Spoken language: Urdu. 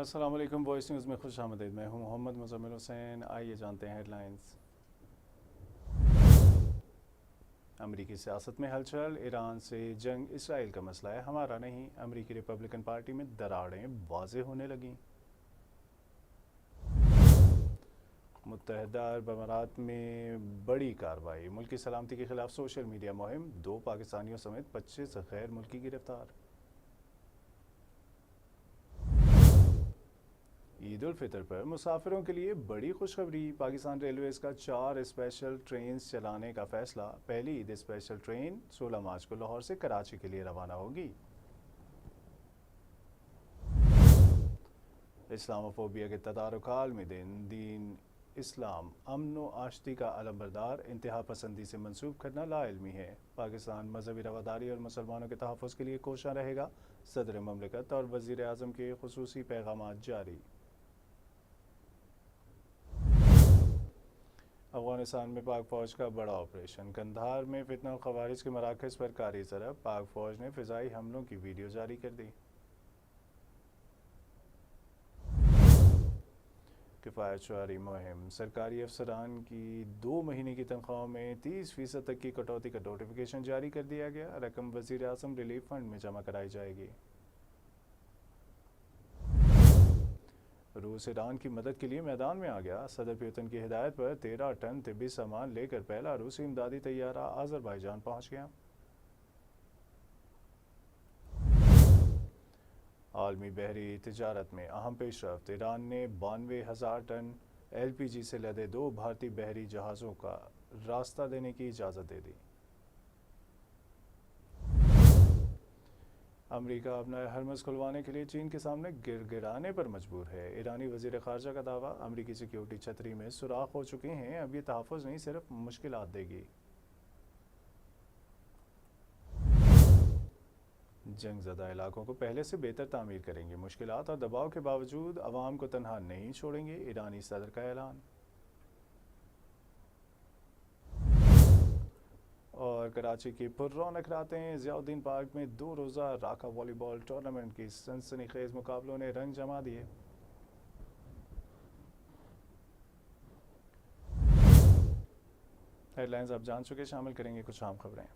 السلام علیکم، وائس نیوز میں خوش آمدید۔ میں ہوں محمد مزمل حسین۔ آئیے جانتے ہیں ہیڈ لائنز۔ امریکی سیاست میں ہلچل، ایران سے جنگ اسرائیل کا مسئلہ ہے، ہمارا نہیں۔ امریکی ریپبلکن پارٹی میں دراڑیں واضح ہونے لگیں۔ متحدہ عرب امارات میں بڑی کارروائی، ملکی سلامتی کے خلاف سوشل میڈیا مہم، 2 پاکستانیوں سمیت 25 غیر ملکی گرفتار۔ عید الفطر پر مسافروں کے لیے بڑی خوشخبری، پاکستان ریلویز کا 4 اسپیشل ٹرینز چلانے کا فیصلہ۔ پہلی عید اسپیشل ٹرین 16 مارچ کو لاہور سے کراچی کے لیے روانہ ہوگی۔ اسلام فوبیا کے تدارک عالمی دین اسلام امن و آشتی کا علم بردار، انتہا پسندی سے منسوب کرنا لا علمی ہے۔ پاکستان مذہبی رواداری اور مسلمانوں کے تحفظ کے لیے کوشاں رہے گا، صدر مملکت اور وزیر اعظم کے خصوصی پیغامات جاری۔ افغانستان میں پاک فوج کا بڑا آپریشن، قندھار میں فتنہ الخوارج کے مراکز پر کاری ضرب، پاک فوج نے فضائی حملوں کی ویڈیو جاری کر دی۔ کفایت شعاری مہم، سرکاری افسران کی 2 مہینے کی تنخواہوں میں 30% تک کی کٹوتی کا نوٹیفیکیشن جاری کر دیا گیا، رقم وزیر اعظم ریلیف فنڈ میں جمع کرائی جائے گی۔ روس ایران کی مدد کے لیے میدان میں آ گیا، صدر پیوتن کی ہدایت پر 13 ٹن طبی سامان لے کر پہلا روسی امدادی طیارہ آذربائیجان پہنچ گیا۔ عالمی بحری تجارت میں اہم پیش رفت، ایران نے 92,000 ٹن LPG سے لدے 2 بھارتی بحری جہازوں کا راستہ دینے کی اجازت دے دی۔ امریکہ اپنا ہرمز کھلوانے کے لیے چین کے سامنے گڑگڑانے پر مجبور ہے، ایرانی وزیر خارجہ کا دعویٰ، امریکی سیکیورٹی چھتری میں سوراخ ہو چکے ہیں، اب یہ تحفظ نہیں صرف مشکلات دے گی۔ جنگ زدہ علاقوں کو پہلے سے بہتر تعمیر کریں گے، مشکلات اور دباؤ کے باوجود عوام کو تنہا نہیں چھوڑیں گے، ایرانی صدر کا اعلان۔ اور کراچی کی پر رونق راتیں، ضیاء الدین پارک میں 2 روزہ راکھا والی بال ٹورنامنٹ کی سنسنی خیز مقابلوں نے رنگ جما دیے۔ ہیڈ لائنز آپ جان چکے، شامل کریں گے کچھ عام خبریں۔